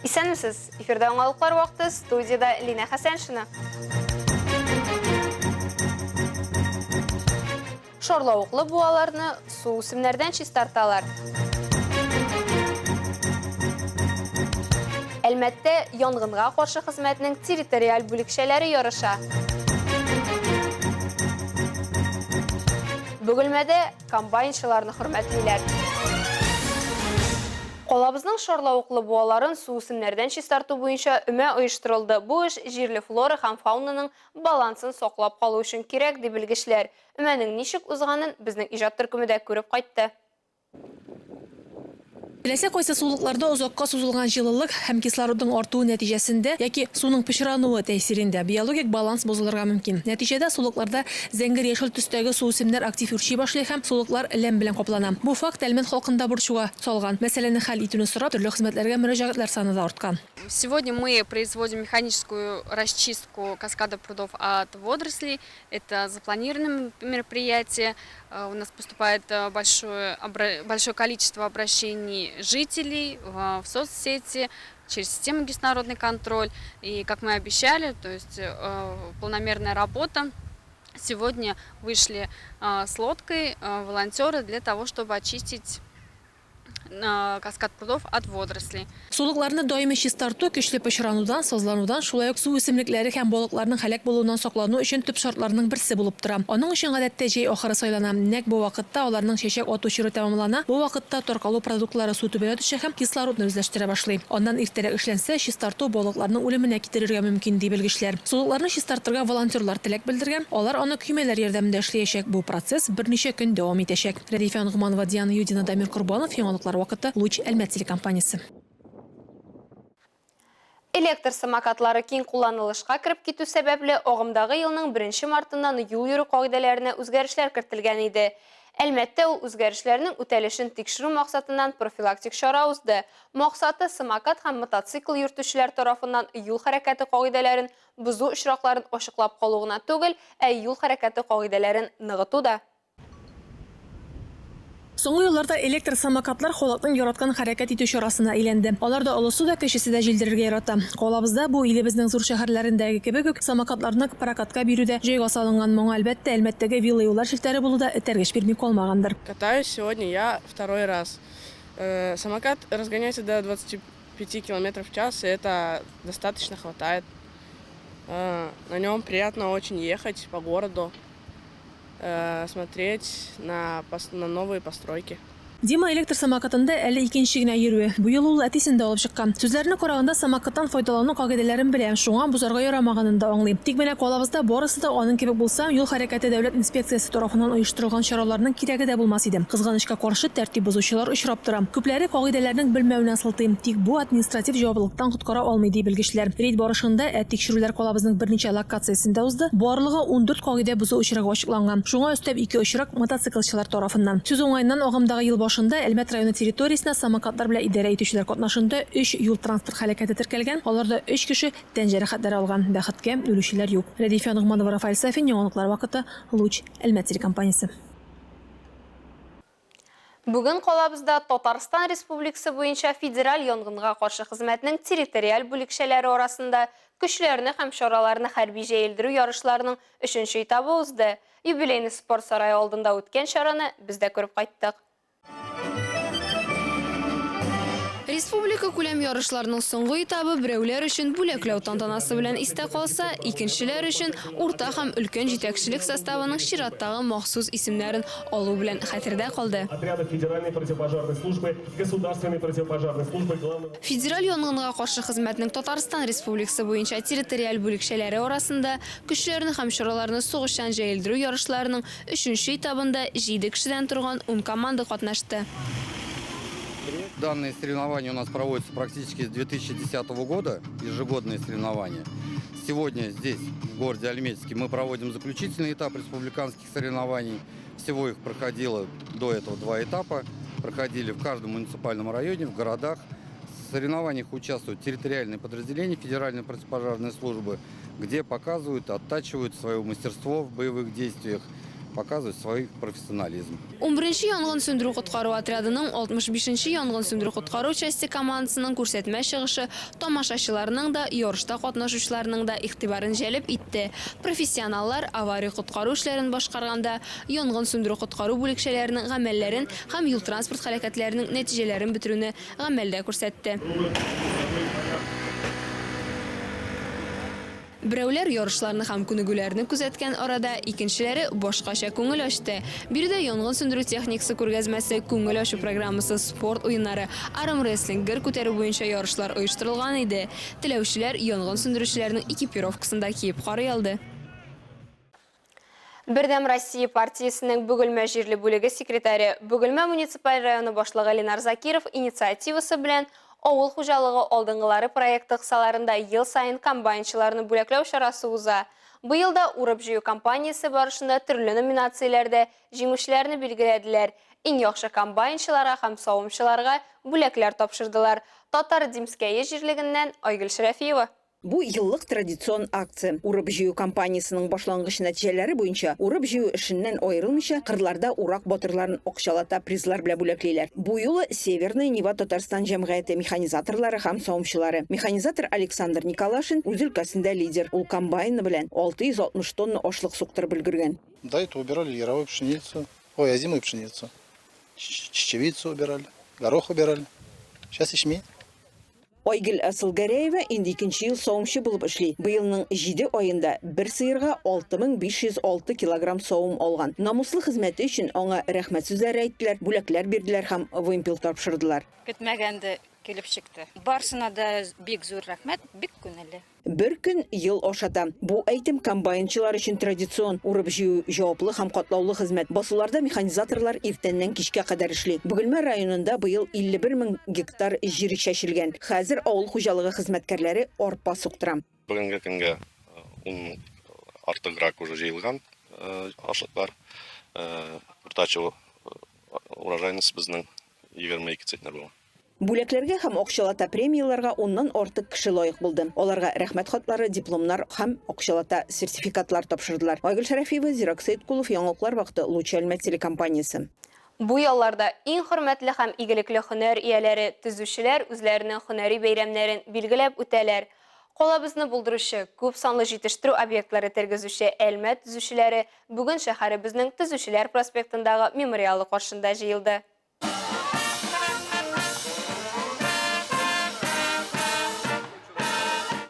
Исәнмесез, эфирда аңалыклар вакыты, студияда Лина Хәсәншина. Шорлавыклы буаларны су үсемнәрдән чистарталар. Әлмәттә янгынга каршы хезмәтнең территориаль бүлекчәләре ярыша. Бөгелмәдә комбайнчыларны хөрмәтлиләр. Колабызның шорлавыклы буаларын су үсемнәрдән чистарту буенча өмә оештырылды. Бу эш җирле флора һәм фаунаның балансын саклап калу өчен кирәк дип белгечләр. Өмәнең ничек узганын безнең иҗат төркемендә күреп кайтты. Киләсе кайсы сулыкларда озакка сузылган җылылык һәм кислородның артуы нәтиҗәсендә яки суның пычрануы тәэсирендә биологик баланс бозылырга мөмкин. Нәтиҗәдә сулыкларда зәңгәр яшел төстәге су үсемнәр актив үрчи башлый һәм сулыклар ләм белән каплана. Бу факт Әлмәт халкында борчуга салган. Мәсьәләне хәл итүне сорап төрле хезмәтләргә мөрәҗәгатьләр саны да арткан. Сегодня мы производим механическую расчистку каскада прудов от водорослей. Это запланированное мероприятие. У нас поступает большое количество обращений жителей в соцсети, через систему кислородный контроль. И как мы обещали, то есть полномерная работа. Сегодня вышли с лодкой волонтеры для того, чтобы очистить каскад прудов от водорослей. Сулыкларны даими чистарту көчле пычранудан, сазланудан, шулай ук су үсемлекләре һәм балыкларның һәлак булуыннан саклану өчен төп шартларның берсе булып тора. Аның өчен гадәттә җәй ахыры сайлана. Нәкъ бу вакытта аларның чәчәк ату чоры тәмамлана. Бу вакытта таркалу продуктлары су түбәнә төшә һәм кислородны үзләштерә башлый. Аннан иртәрәк эшләнсә, чистарту балыкларның үлеменә китерергә мөмкин ди белгечләр. Сулыкларны чистартырга волонтерлар теләк белдергән. Алар аны көймәләр ярдәмендә эшләячәк. Бу процесс берничә көн дәвам итәчәк. Рәдифә Нугманова, Диана Юдина, Дамир Курбанов, яңалыклар вакыты, Луч Әлмәт телекомпаниясе. Электр самокатлары киң кулланылышка кирип китү сәбәпле агымдагы елның 1 мартыннан юл йөрү кагыйдәләренә үзгәрешләр кертелгән иде. Әлмәттә ул үзгәрешләрнең үтәлешен тикшерү максатыннан профилактик чара узды. Максаты самокат һәм мотоцикл йөртүчеләр тарафыннан юл хәрәкәте кагыйдәләрен бузу очракларын ачыклап калуына түгел, юл хәрәкәте кагыйдәләрен ныгыту да. Соңгы елларда электр самокатлар халыкның яраткан хәрәкәт итү чарасына әйләнде. Аларда олысы да кешесе дә җилдерергә ярата. Калабызда бу илебезнең зур шәһәрләрендәге кебек үк самокатларны прокатка бирүдә җайга салынган, моңа әлбәттә Әлмәттәге велоюллар шелтәре булуда этәргеч бирми калмагандыр. Катаюсь сегодня я второй раз. Самокат разгоняется до 25 км в час, и это достаточно хватает. На нем приятно очень ехать по городу, смотреть на новые постройки. Дима электр самокатында әле икенче генә йөрүе. Бу ел ул әтисен дә алып чыккан. Сүзләренә караганда самокаттан файдалану кагыйдәләрен беләм, шуңа бузарга ярамаганын да аңлыйм. Тик менә калабызда барысы да аның кебек булса, юл хәрәкәте дәүләт инспекциясе тарафыннан оештырылган чараларның кирәге дә булмас иде. Кызганычка каршы тәртип бозучылар очрап тора. Күпләре кагыйдәләрнең белмәвенә сылтый. Тик бу административ җаваплылыктан коткара алмый ди белгечләр. Рейд барышында тикшерүләр калабызның берничә локациясендә узды. Барлыгы 14 кагыйдә бузу очрагы ачыкланган. Шуңа өстәп 2 очрак мотоциклчылар тарафыннан. Сүз уңайыннан агымдагы ел башында Әлмәт районы территориясенә самокатлар белән идарә итүчеләр катнашында 3 юл транспорт һәлакәте теркәлгән. Аларда 3 кеше тән җәрәхәтләре алган. Бәхеткә үлүчеләр юк. Рәдифә Нугманова, Рафаэль Сафин, яңалыклар вакыты, Луч Әлмәт телекомпаниясе. Бүген калабызда Татарстан Республикасы буенча федераль янгынга каршы хезмәтнең территориаль бүлекчәләре арасында көчләрне һәм чараларны хәрби җәелдерү ярышларының 3нче этабы узды. Юбилейный спорт сарае алдында үткән чараны без дә күреп кайттык. Республика күләм ярышларының соңгы этабы берәүләр өчен бүләкләү тантанасы белән истә калса, икенчеләр өчен урта һәм өлкән җитәкчелек составының чираттагы махсус исемнәрен алу белән хәтердә калды. Федераль янгынга каршы хезмәтнең Татарстан Республикасы буенча территориаль бүлекчәләре арасында көчләрне һәм чараларны сугышчан җәелдерү ярышларының 3нче этабында 7 кешедән торган 10 команда катнашты. Данные соревнования у нас проводятся практически с 2010 года, ежегодные соревнования. Сегодня здесь, в городе Альметьевске, мы проводим заключительный этап республиканских соревнований. Всего их проходило до этого 2 этапа. Проходили в каждом муниципальном районе, в городах. В соревнованиях участвуют территориальные подразделения Федеральной противопожарной службы, где показывают, оттачивают свое мастерство в боевых действиях. показывать свой профессионализм. 11-нче янгын сөндерү коткару отрядының 65-нче янгын сөндерү коткару части командасының күрсәтмә чыгышы тамашачыларның да, ярышта катнашучыларның да игътибарын җәлеп итте. Профессионаллар авария коткару эшләрен башкарганда янгын сөндерү коткару бүлекчәләренең гамәлләрен һәм юл транспорт хәрәкәтләренең нәтиҗәләрен бетерүне гамәлдә күрсәтте. Берәүләр ярышларны һәм күнегүләрне күзәткән арада, икенчеләре башкача күңел ачты. Биредә янгын сөндерү техникасы күргәзмәсе, күңел ачу программасы, спорт уеннары, армрестлинг, гер күтәрү буенча ярышлар оештырылган иде. Теләүчеләр янгын сөндерүчеләрнең экипировкасында киеп карый алды. Бердәм Россия партиясының Бөгелмә җирле бүлеге секретаре, Бөгелмә муниципаль районы башлыгы Ленар Закиров инициативасы белән Авыл хуҗалыгы алдынгылары проекты кысаларында ел сайын комбайнчыларны бүләкләү чарасы уза. Быел да урып җыю кампаниясе барышында төрле номинацияләрдә җиңүчеләрне билгеләделәр. Иң яхшы комбайнчыларга һәм савымчыларга бүләкләр тапшырдылар. Татар Димскәе җирлегеннән Айгөл Шәрәфиева. Бу еллык традицион акция. Урып җыю кампаниясының башлангыч нәтиҗәләре буенча урып җыю эшеннән аерылмыйча кырларда урак батырларын акчалата призлар белән бүләклиләр. Бу юлы Северный Нива Татарстан җәмгыяте механизаторлары һәм савымчылары. Механизатор Александр Николашин үз өлкәсендә лидер. Ул комбайны белән 660 тонна ашлык суктырып өлгергән. До этого убирали яровую пшеницу, озимую пшеницу, чечевицу убирали, горох убирали. Сейчас ячмень. Айгөл Асылгәрәева инде икенче ел савымчы булып эшли. Быелның 7 аенда бер сыерга 6506 килограмм савым алган. Намуслы хезмәте өчен аңа рәхмәт сүзләре әйттеләр, бүләкләр бирделәр һәм вымпел тапшырдылар. Көтмәгәнде килеп чыкты. Барсына да бик зур рәхмәт, бик күңелле. Бер көн ел ашата. Бу әйтем комбайнчылар өчен традицион урып җыю җаваплы һәм катлаулы хезмәт. Басуларда механизаторлар иртәннән кичкә кадәр эшли. Бөгелмә районында быел 51 мең гектар җир чәчелгән. Хәзер авыл хуҗалыгы хезмәткәрләре арпа суктыра. Бүгенге көнгә артыграк уже җыелган ашлыклар. Уртача урожайность безнең 22 центнер була. Бүләкләргә һәм акчалата премияларга оннан артык кеше лаек булды. Аларга рәхмәт хатлары, дипломнар һәм акчалата сертификатлар тапшырдылар. Айгөл Шәрәфиева, Зирак Сәйдкулов, Яңалыклар вакыты, Луча Әлмәт телекомпаниясе. Бу ялларда иң хөрмәтле һәм игелекле һөнәр ияләре, төзүчеләр үзләренең һөнәри бәйрәмнәрен билгеләп үтәләр. Калабызны булдыручы, күп санлы җитештерү объектлары тергезүче Әлмәт төзүчеләре бүген шәһәребезнең Төзүчеләр проспектындагы мемориалы каршында җыелды.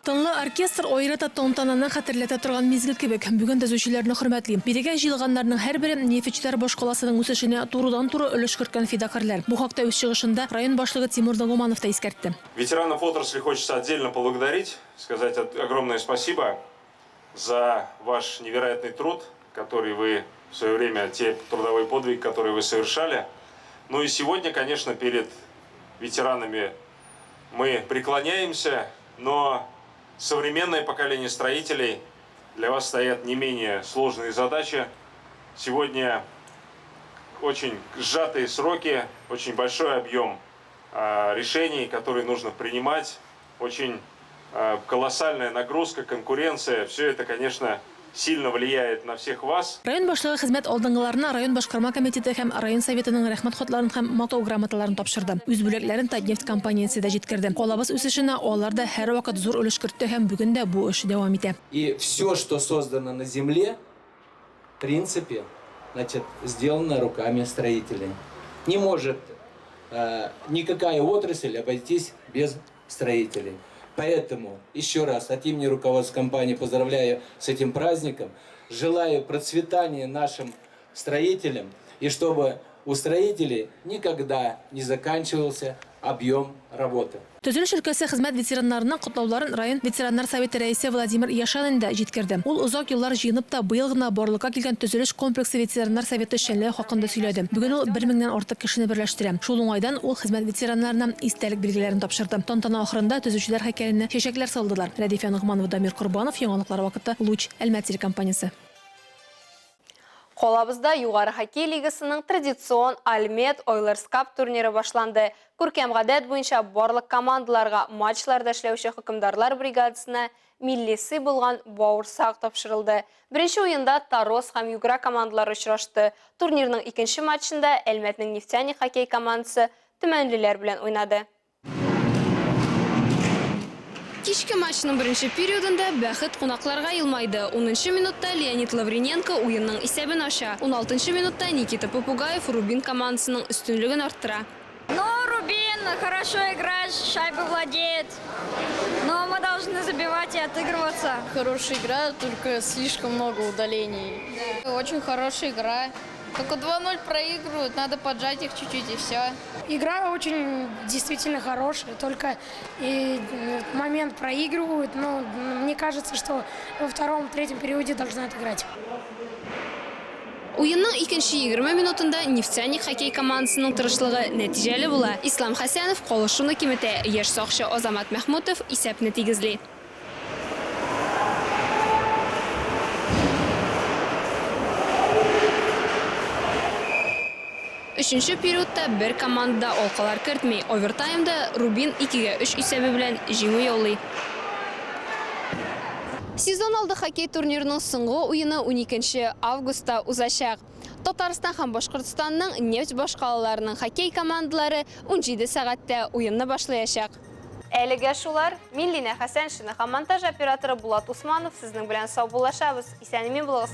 Тынлы оркестр ойрата тонтананы хәтерләтә торган мизгел кебек. Бүген төзүчеләрне хөрмәтлим. Бирегә җыелганнарның һәрбере Нефтьчеләр башкаласының үсешенә турыдан-туры өлеш керткән фидакарлар. Бу хакта үз чыгышында район башлыгы Тимур Долгуманов та искәртте. Ветеранов отрасли хочется отдельно поблагодарить, сказать огромное спасибо за ваш невероятный труд, который вы в свое время, те трудовой подвиг, который вы совершали. Ну и сегодня, конечно, перед ветеранами мы преклоняемся, но современное поколение строителей, для вас стоят не менее сложные задачи. Сегодня очень сжатые сроки, очень большой объем решений, которые нужно принимать, очень колоссальная нагрузка, конкуренция. Все это, конечно, сильно влияет на всех вас. Район башлыгы хезмәт алдынгыларына район башкарма комитеты һәм район советының рәхмәт хатларын һәм матау грамоталарын тапшырды. Үз бүләкләрен Татнефть компаниясе дә җиткерде. Калабыз үсешенә алар да һәр вакыт зур өлеш кертте һәм бүген дә бу эш дәвам итә. И все, что создано на земле, в принципе, значит, сделано руками строителей. Не может никакая отрасль обойтись без строителей. Поэтому еще раз от имени руководства компании поздравляю с этим праздником. Желаю процветания нашим строителям и чтобы у строителей никогда не заканчивался объем работы. Төзелеш өлкәсе хезмәт ветераннарының котлауларын район ветераннар советы рәисе Владимир Яшанин да җиткерде. Ул озак еллар җыенып та быел гына барлыкка килгән төзелеш комплексы ветераннар советы эшчәнлеге хакында сөйләде. Бүген ул 1000-нән артык кешене берләштерә. Шул уңайдан ул хезмәт ветераннарына истәлек билгеләрен тапшырды. Тантана ахырында төзүчеләр һәйкәленә чәчәкләр салдылар. Рәдифә Нугманова, Дамир Курбанов, Яңалыклар вакыты, Луч, Әлмәт телекомпаниясе. Қолабызда юғары хоккей лигасының традицион Альмет Ойлерс Cup турниры башланды. Күркем ғадет бойынша барлық командаларға матчларда эшләүче хөкемдарлар бригадасына миллиси булган бауырсак тапшырылды. Беренче уенда Тарос һәм Югра командалары очрашты. Турнирның икенче матчында Әлмәтнең Нефтяник хоккей командасы Төмәнлеләр белән уйнады. Кичке матчның беренче периодында бәхет кунакларга елмайды. 10-нчы минутта Леонид Лавриненко уенның исәбен ача. 16-нчы минутта Никита Попугаев Рубин командасының өстенлеген арттыра. Но Рубин хорошо играет, шайбы владеет. Но мы должны забивать и отыгрываться. Хорошая игра, только слишком много удалений. Очень хорошая игра. Только 2-0 проигрывают, надо поджать их чуть-чуть и все. Игра очень действительно хорошая, только и момент проигрывают, но мне кажется, что во втором-третьем периоде должны отыграть. Уенның икенче 20 минутында Нефтяник хоккей командасының тырышлыгы нәтиҗәле була. Ислам Хәсәнов калышуны киметә, яшь сакчы Азамат Мәхмүтов исәпне тигезли. Өченче периодта бер командада алкалар кертми. Овертаймда Рубин 2-3 исәбе белән җиңү яулый. Сезон алды хоккей турнирының соңгы уены 12 августта узачак. Татарстан һәм Башкортстанның нефть башкалаларының хоккей командалары 17 сәгатьтә уенны башлаячак. Әлегә шулар, Миллинә Хәсәншина һәм монтаж операторы Булат Усманов сезнең белән сау булашабыз. Исәнмин булыгыз.